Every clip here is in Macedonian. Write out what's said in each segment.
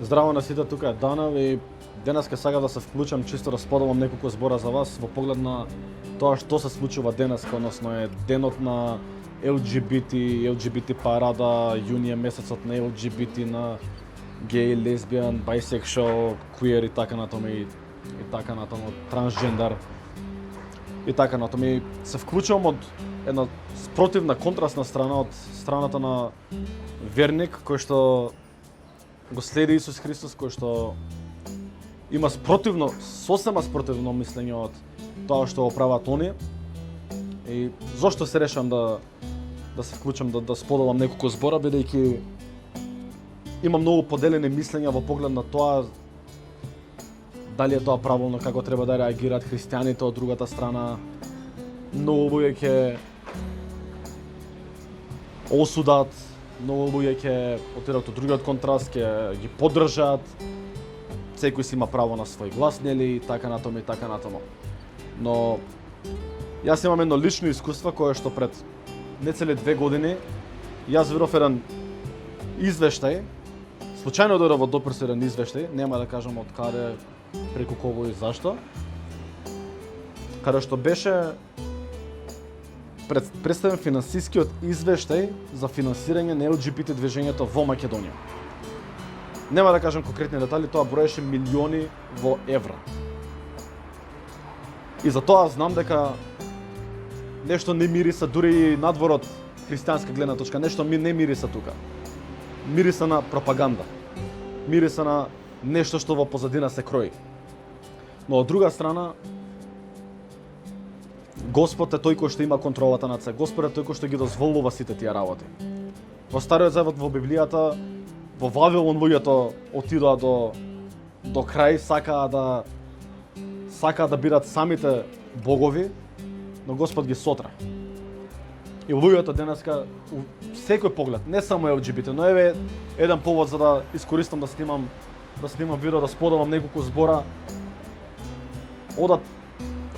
Здраво на сите, тука е Данов и денеска сакам да се вклучам чисто да споделам неколку збора за вас во поглед на тоа што се случува денеска, односно е денот на LGBT парада, јуни е месецот на LGBT, на геј, лесбијан, бисексуал, queer и така натаму и така натаму, трансджендер и така натаму. И се вклучувам од една спротивна контрастна страна, од страната на верник кој што го следи Исус Христос, кој што има сосема спротивно мислење од тоа што го прават они. И зошто се решам да се вклучам, да споделам неколку збора, бидејќи има многу поделени мислења во поглед на тоа дали е тоа правилно, како треба да реагираат христијаните од другата страна. Многу луѓе ќе осудат, многу луѓе ќе отидат од другиот контраст, ќе ги поддржат. Секој си има право на свој глас, нели, така натаму и така натаму. Но јас имам едно лично искуство кое што пред нецели 2 години јас видов еден извештај, случајно дојде во допир еден извештај, нема да кажам од каде, преку кого и зашто, каде што беше представен финансискиот извештај за финансирање на LGBT движењето во Македонија. Нема да кажам конкретни детали, тоа броеше милиони во евра. И за тоа знам дека нешто не мириса, дури и надвор од христијанска гледна точка, нешто ми не мириса тука. Мириса на пропаганда. Мириса на нешто што во позадина се крои. Но од друга страна, Господ е тој кој што има контролата над се. Господ е тој кој што ги дозволува сите тие работи. Во Стариот Завет, во Библијата, во Вавилон луѓето отидоа до крај, сакаа да бидат самите богови, но Господ ги сотра. И луѓето денеска, секој поглед, не само LGBT, но еве еден повод за да искористам да снимам видео, да споделам неколку збора, одат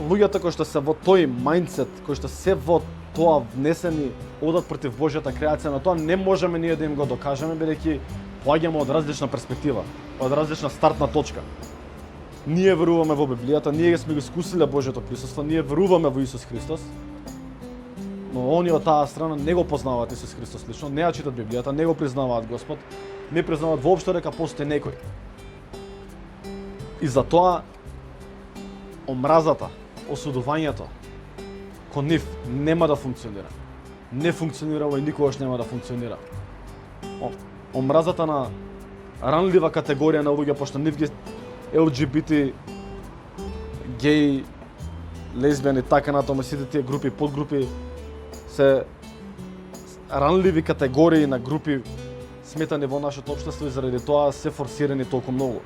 луѓето кои што се во тој мајндсет, кои што се во тоа внесени, одат против Божјата креација, на тоа не можеме ние да им го докажеме, бидејќи поаѓаме од различна перспектива, од различна стартна точка. Ние веруваме во Библијата, ние сме го искусиле Божјото присуство, ние веруваме во Исус Христос, но они од таа страна не го познаваат Исус Христос лично, не ја читат Библијата, не го признаваат Господ, не признаваат воопшто дека постои некој. И затоа омразата, осудувањето кон нив нема да функционира. Не функционирало и никогаш нема да функционира. Омразата на ранлива категорија на луѓе, пошто нив ги LGBT, геј, лесбијани, така натаму, сите тие групи, подгрупи се ранливи категории на групи сметани во нашето општество и заради тоа се форсирани толку многу.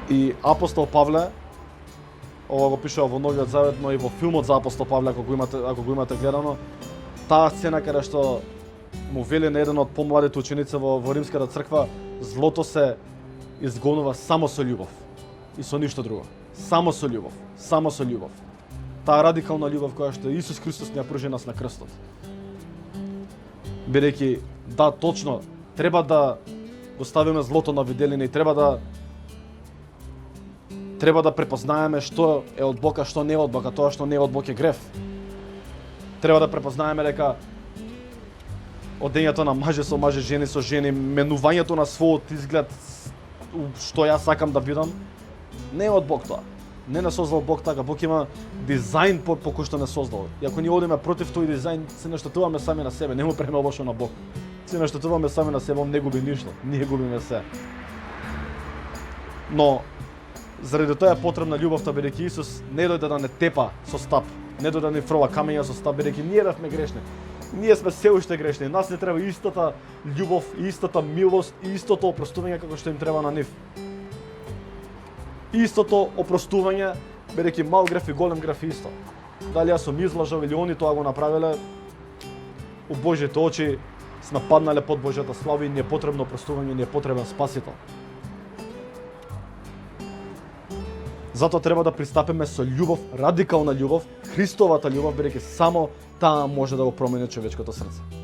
И апостол Павле, ова го пишува во Новиот Завет, но и во филмот за апостол Павле, ако го имате гледано, таа сцена каде што му вели на еден од помладите ученици во Римската црква, злото се изгонува само со љубов и со ништо друго. Само со љубов, само со љубов. Таа радикална љубов која што Исус Христос ни ја пружи нас на крстот. Бидејќи, да, точно, треба да го ставиме злото на виделина и треба да препознаеме што е од Бог, а што не е од Бог, а тоа што не е од Бог е грев. Треба да препознаеме дека одењето на маже со маже, жени со жени, менувањето на својот изглед, што јас сакам да бидам, не е од Бог тоа. Не не создал Бог така. Бог има дизајн по кој што не создал. И ако ние одиме против тој дизајн, се наштетуваме сами на себе, не му преме лошо на Бог. Се наштетуваме сами на себе, он не губи ништо, ние губиме се. Но заради тоа е потребна љубовта, бидејќи Исус не дојде да не тепа со стап, не дојде да не фрла камења со стап, бидејќи ние бевме грешни. Ние сме се уште грешни. Нас не треба истата љубов, истата милост и истото опростување како што им треба на нив. Истото опростување, бидејќи мал греф и голем греф исто. Дали јас сум излажал или они тоа го направиле, у Божјите очи сме паднале под Божјата слава и ни е потребно опростување, ни е потребен спасител. Затоа треба да пристапиме со љубов, радикална љубов, Христовата љубов, бидејќи само таа може да го промени човечкото срце.